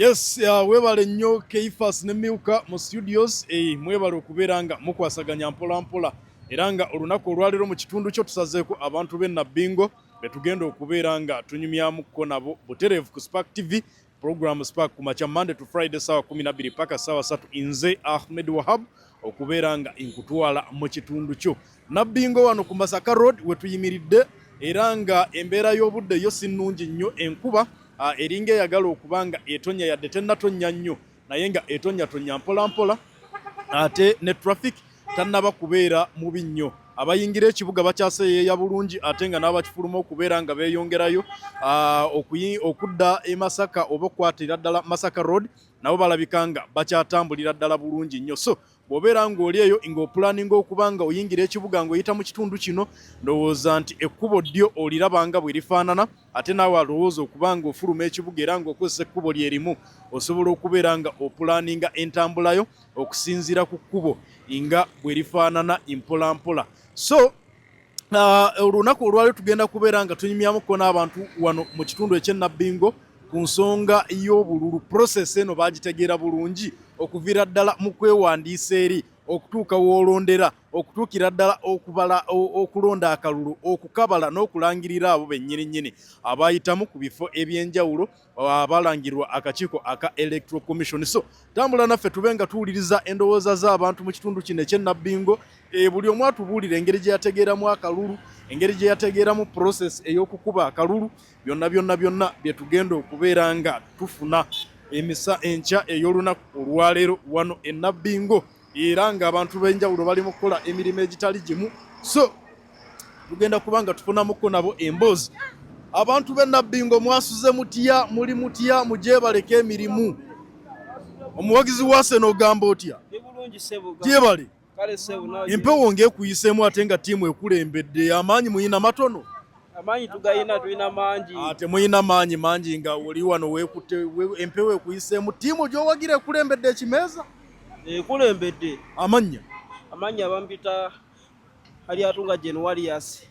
Yes, webale nnyo Keifas ne Milka mu studios mwebale okubeeranga mukwasaganya mpola mpola era nga olunaku olwaliro mu kitundu kyo tusazeeko abantu b'e Nabbingo betugenda okubeeranga tunyumyamuko nabo butereevu ku Spark TV program Spark ku makya Monday to Friday sawa 12 paka sawa 3 inze Ahmed Wahab okubeeranga inkutwala mu kitundu kyo Nabbingo wano ku Masaka Road wetuyimiridde era nga embeera y'obudde yo si nnungi nnyo enkuba eringa yagala okubanga etonya yadde tennatonya nnyo naye nga etonya mpola mpola ate ne traffic tannaba kubeera mubi nnyo abayingira ekibuga bakyaseeyeeya bulungi ate nga n'abakifuluma okubeera nga beeyongerayo okudda e Masaka oba okwatira ddala Masaka Road nabo balabikanga bakyatambulira ddala bulungi nnyo so bw'obeera ng'oli eyo ng'opulaninga okubanga oyingira ekibuga ng'oyita mu kitundu kino ndowooza nti ekkubo ddyo olirabanga bwe lifaanana ate naawe alowooza okubanga ofuluma ekibuga era ng'okozesa ekkubo lyerimu osobola okubeera nga opulaninga entambulayo okusinziira ku kkubo nga bwe lifaanana mpolampola so olunaku olwali tugenda kubeera nga tunyumyamuko n'abantu wano mu kitundu eky'e Nabbingo ku nsonga y'obululu process eno bagitegeera bulungi okuviira ddala mu kwewandiisa eri okutuuka w'olondera okutuukira ddala okubala okulonda akalulu okukabala n'okulangirira abo bennyini abayitamu ku bifo eby'enjawulo abalangirwa akakiiko aka Electoral Commission so tambula naffe tube nga tuwuliriza endowooza z'abantu mu kitundu kino eky'e Nabbingo buli omu atubuulira engeri gye yategeeramu akalulu engeri gye yategeeramu process ey'okukuba akalulu byonna bye tugenda okubeera nga tufuna emisa enkya ey'olunaku olwaleero wano e Nabbingo era nga abantu b'enjawulo bali mu kukola emirimu egitali gimu so tugenda kubanga tufunamuko nabo emboozi abantu b'e Nabbingo mwasuze mutya muli mutya mujebaleko emirimu omuwagizi wa Seno ogamba otya gyebale empewo ng'ekuyiseemu ate nga ttiimu ekulembedde amaanyi muyina matono amaanyi tulina mangi ate muyina maanyi mangi nga oli wano weekutte empewo ekuyiseemu ttiimu gy'owagira ekulembedde ekimeeza ekulembedde amannya abampita ali atunga Januarius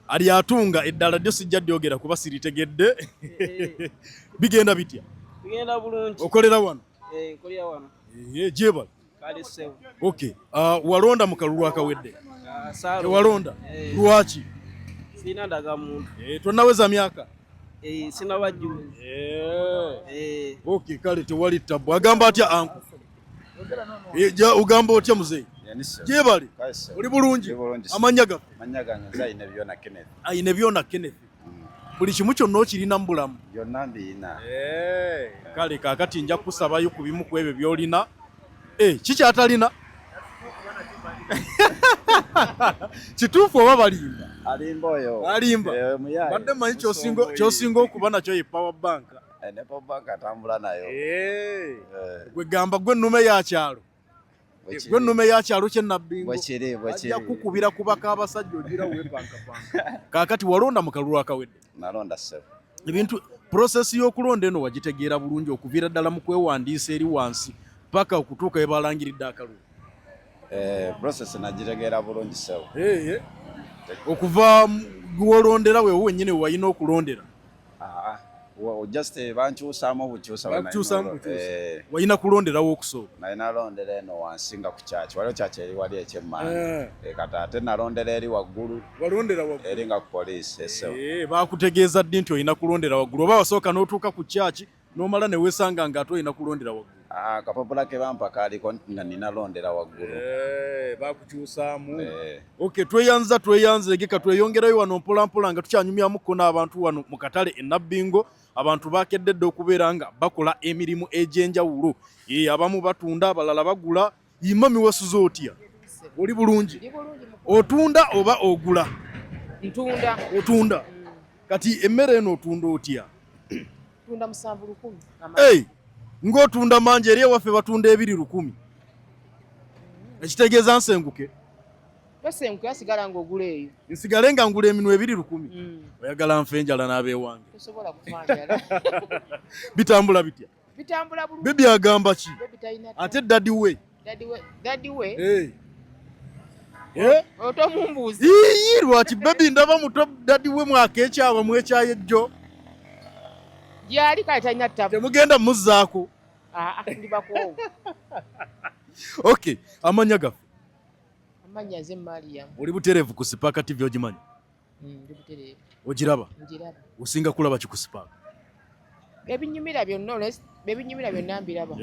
ali atunga eddala ddyo sijja dyogera kuba siritegedde bigenda bitya bigenda bulungi okolera wano nkolera wano gyebala kale sewu okay walonda mu kalulu akawedde walonda lwaki sina ndaga muntu tonnaweza myaka sina wajju okay kale tewali tabu agamba atya anku ugamba otya muzeeyi gyebale oli bulungi amanya gaffe ayine byona Kenneth buli kimu kyonna okirina mu bulamu kale kaakati nja kusabayo ku bimu ku ebyo by'olina kikyatalina kituufu oba alimba badde manyi kyosinga okuba nakyo ye power bank atambula nayo gwe gamba gwe nnume ya kyalo ky'e Nabbingo ajja kukubira kubaka abasajja ogira wepankapanka kaakati walonda mu kalulu akawedde nalonda sebo ebintu process y'okulonda eno wagitegeera bulungi okuviira ddala mu kwewandiisa eri wansi paka okutuuka we balangiridde akalulu process nagitegeera bulungi sebo okuva gwolondera wewe wennyini wayina okulondera just bankyusaamu obukyusa wayina kulonderawo okusooka naye nalondera eno wansi nga ku kyaki waliwo kyaki eri wali ekyemmanyi kata ate nalondera eri waggulu eri nga ku poliisi esewo bakutegeeza ddi nti olina kulondera waggulu oba wasooka n'otuuka ku kyaki n'omala ne weesanga ng'ate olina kulondera waggulu akapapula ke bampa kaaliko nga nina londera waggulu bakukyusaamu okay tweyanze geka tweyongerayo wano mpolampola nga tukyanyumyamuko n'abantu wano mu katale e Nabbingo abantu bakeddedde okubeera nga bakola emirimu egy'enjawulo abamu batunda abalala bagula yimma miwasuza otya oli bulungi otunda oba ogula otunda kati emmere eno otunda otya ng'otunda mangi eri ewaffe batunda 2,100 ekitegeeza nsenguke asigala ng'ogula eyo nsigale nga ngula eminwe 2,100 oyagala nfe enjala n'abeewange tosobola kufanjala bitambula bitya bitambula bulungi bebi agamba ki ate dadi we otomumbuuzi lwaki bebi ndaba muto dadi we mwakekyawa mwekyayejjo gyali kale talina ttabu temugenda muzzaako Ndi bakoowu. Okay, amanya gaffe. Amanya nze Mariam. Oli butereevu ku Spark TV ogimanyi? Ndi butereevu. Ogiraba? Ngiraba. Osinga kulaba ki ku Spark? Ebinyumira byonna mbiraba.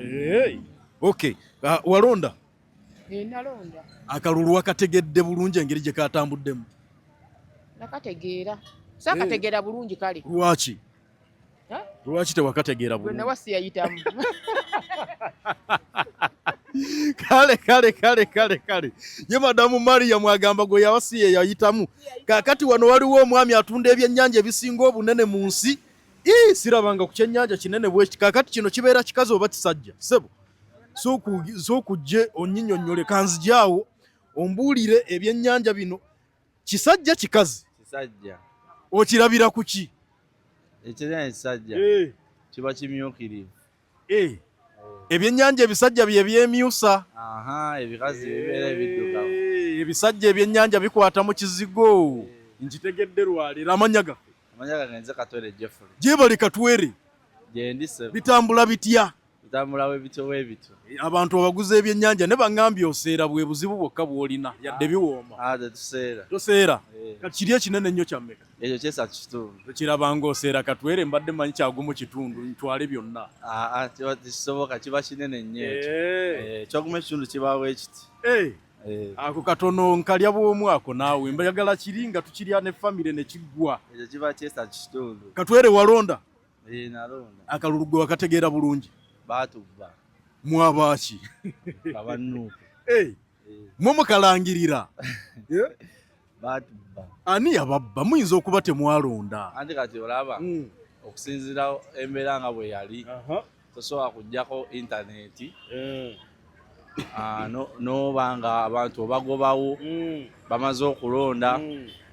Okay, walonda? Nalonda. Akalulu wakategedde bulungi engeri gye katambuddemu? Nakategeera. Saakategeera bulungi kale. Lwaki? Lwaki tewakategeera bulungi? Gwe nawasi yayitamu. Kale. Ye Madamu Mariam agamba gwe yawasi ye yayitamu. Kakati wano waliwo omwami atunda ebyennyanja ebisinga obunene mu nsi. Sirabanga ku kyennyanja kinene bwe kakati kino kibeera kikazi oba kisajja. Sebo. Sokujje onnyinyonnyole kanzijaawo ombuulire ebyennyanja bino kisajja kikazi. Kisajja. Okirabira ku ki? Ekyennyanja kisajja. Kiba kimyukirivu. Ebyennyanja ebisajja bye byemyusa. Ebikazi bibeera ebiddugavu. Ebisajja ebyennyanja bikwata mu kizigo. Nkitegedde lwalira amanya gaffe. Amanya gange nze Katwere Jeffrey. Gyebali Katwere. Gyendi Sebo. Bitambula bitya? Bitambula weebito. Abantu abaguze ebyennyanja ne bangambye oseera bwe buzibu bwokka bw'olina yadde biwooma. Tetuseera. Toseera? Kati kiri ekinene nnyo kya mmeka? Ekyo kyesa kitundu. Tekirabanga oseera Katwere mbadde manyi kyagumu kitundu ntwale byonna. Kisoboka kiba kinene nnyo ekyo. Kyoguma ekitundu kibaawo ekiti. Ako katono nkalya bw'omu ako naawe mbayagala kiri nga tukirya ne famire ne kiggwa. Ekyo kiba kyesa kitundu. Katwere walonda? Nalonda. Akalulu gwe wakategeera bulungi? Baatubba. Mwabaaki? Abannuuku. Mwe mukalangirira? Baatubba. Ani yababba? Muyinza okuba temwalonda. Anti kati olaba okusinziira embeera nga bwe yali tosobola kuggyako intaneti n'oba nga abantu obagobawo bamaze okulonda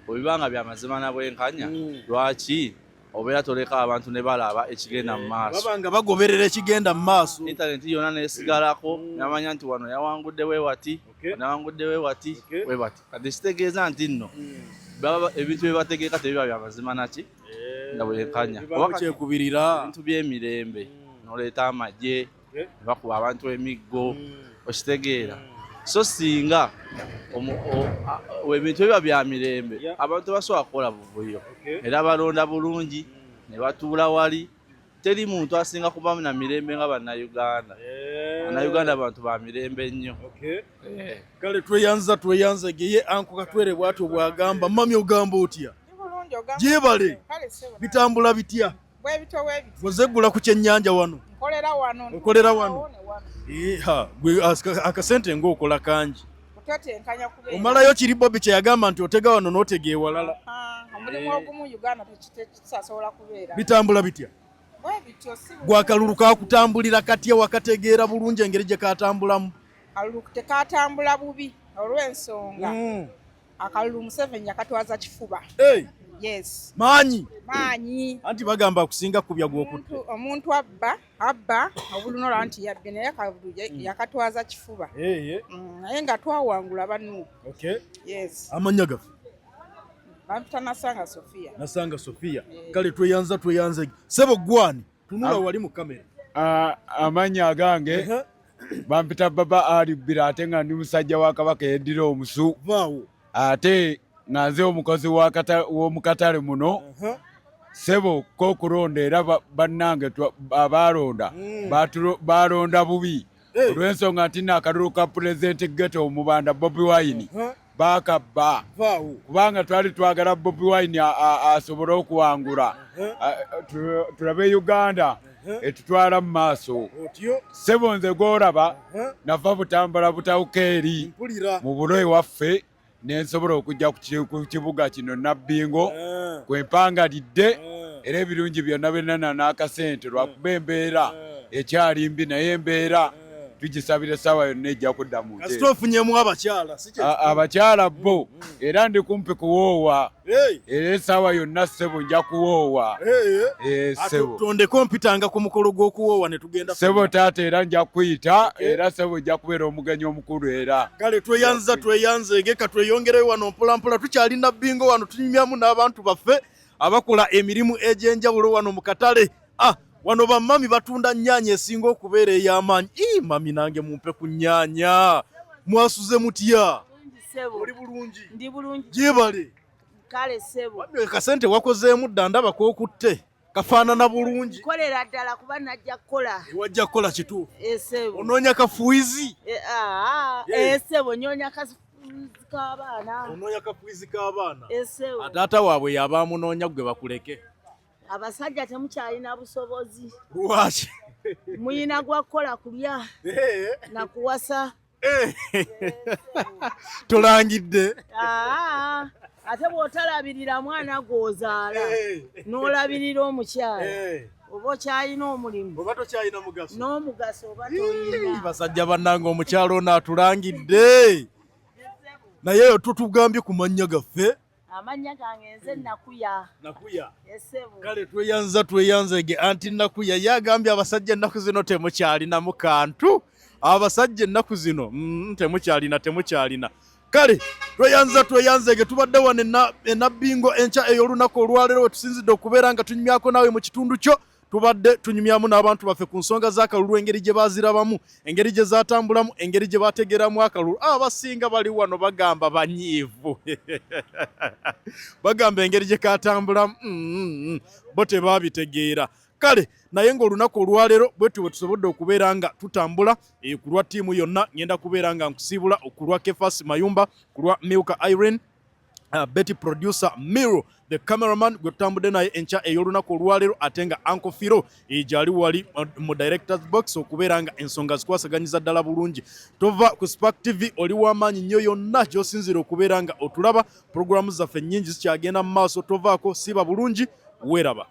bwebibanga byamazima na bwenkanya lwaki obeera toleka abantu ne balaba ekigenda mu maaso. Babanga bagoberera ekigenda mu maaso. Intaneti yonna nesigalako namanya nti wano yawangudde weewati nawangudde weewati weewati kati kitegeeza nti nno ebintu bye bategeeka tebiba byamazima naki nga bwenkanya kyekubirira ebintu by'emirembe noleeta amagye bakuba abantu emiggo okitegeera so singa ebintu biba bya mirembe abantu basobola kukola buvuyo era balonda bulungi ne batuula wali teri muntu asinga kubamu na mirembe nga bannayuganda. Bannayuganda abantu ba mirembe nnyo. Kale tweyanza geye Anko Katwere bw'atyo bw'agamba mami ogamba otya? Gyebale bitambula bitya? Ozeggula ku kyennyanja wano? Okolera wano? Gwe akasente ng'okola kangi. Omalayo kiri Bobi kye yagamba nti otega wano n'otega ewalala. Omulimu ogumu Uganda tekisasobola kubeera. Bitambula bitya? Gwe akalulu kakutambulira katya wakategeera bulungi engeri gye katambulamu? Akalulu tekatambula bubi olw'ensonga akalulu Museveni yakatwaza kifuba. Yes. Maanyi. Anti bagamba akusinga kubya gw'okutte. Omuntu abba obulunola nti yabbe naye akalulu yakatwaza kifuba. Naye nga twawangula bannu. Yes. Amanya gaffe? Bampita Nasanga Sofia. Kale tweyanza. Sebo gwani tunula wali mu kamera. Amanya agange bampita Baba Ali Birate nga ndi musajja wa Kabaka yeddira omusu. Vaawo. Ate nga nze omukozi w'omukatale muno. Sebo kokulonda era bannange abalonda balonda bubi. Olw'ensonga nti n'akalulu ka Pulezidenti Ghetto Omubanda Bobi Wine. Bakabba kubanga twali twagala Bobi Wine asobole okuwangula tulabe Uganda etutwala mu maaso. Sebo nze gw'olaba nava butambula butawuka eri mu bulo ewaffe nensobola okujja ku kibuga kino Nabbingo kwempangalidde era ebirungi byonna byonna n'akasente lwakuba embeera ekyali mbi naye embeera tugisabire sawa yonna ejja kudda mu nte. Kasita ofunyemu abakyala abakyala bo era ndi kumpi kuwoowa era sawa yonna Sebo nja kuwoowa. Sebo tondeko mpitanga ku mukolo gw'okuwoowa ne tugenda Sebo taata era nja kuyita era Sebo nja kubeera omugenyi omukulu era. Kale tweyanze geka tweyongereyo wano mpolampola tukyali Nabbingo wano tunyumyamu n'abantu baffe abakola emirimu egy'enjawulo wano mu katale. wano bamami batunda nnyaanya esinga okubeera ey'amaanyi. Mami nange mumpe ku nnyaanya. Mwasuze mutya? Oli bulungi? Ndi bulungi. Gyebale. Kale ssebo. Wadde kasente wakozeemu dda ndaba k'okutte. Kafaanana bulungi. Kolera ddala kuba najja kukola. Wajja kukola kituufu. Ssebo. Onoonya kafuizi? Ssebo nyonya kafuizi k'abaana. Onoonya kafuizi k'abaana? Ssebo. Taata waabwe yaba amunoonya gwe bakuleke. Abasajja temukyalina busobozi. Lwaki? Muyina gwa kukola kulya na kuwasa. Tolangidde. Ate bw'otalabirira mwana gw'ozaala n'olabirira omukyala oba okyalina omulimu oba tokyalina mugaso n'omugaso oba toyina. Basajja bannange omukyala ono atulangidde naye eyo tutugambye ku mannya gaffe. Amannya gange nze Nakuya. Nakuya. Ssebo. Kale tweyanzege anti Nakuya yagambye abasajja ennaku zino temukyalinamu kantu. Abasajja ennaku zino temukyalina. Kale tweyanzege tubadde wano enabbingo enkya ey'olunaku olwaleero we tusinzidde okubeera nga tunyumyako naawe mu kitundu kyo. Tubadde tunyumyamu n'abantu baffe ku nsonga z'akalulu, engeri gye baazirabamu, engeri gye zaatambulamu, engeri gye baategeeramu akalulu. Abasinga bali wano bagamba banyiivu. Bagamba engeri gye kaatambulamu bo tebaabitegeera. Kale naye ng'olunaku olwaleero bwetu bwe tusobodde okubeera nga tutambula ku lwa ttiimu yonna, ngenda kubeera nga nkusiibula ku lwa Kefas Mayumba, ku lwa Milka Irene, Betty producer Miro, the cameraman gwe tutambudde naye enkya ey'olunaku olwaleero, ate nga Uncle Firo gyali wali mu director's box okubeera nga ensonga zikwasaganyiza ddala bulungi. Tova ku Spark TV oli w'amaanyi nnyo, yonna gy'osinzira okubeera nga otulaba. Programu zaffe nnyingi zikyagenda mu maaso, tovaako, siba bulungi, weeraba.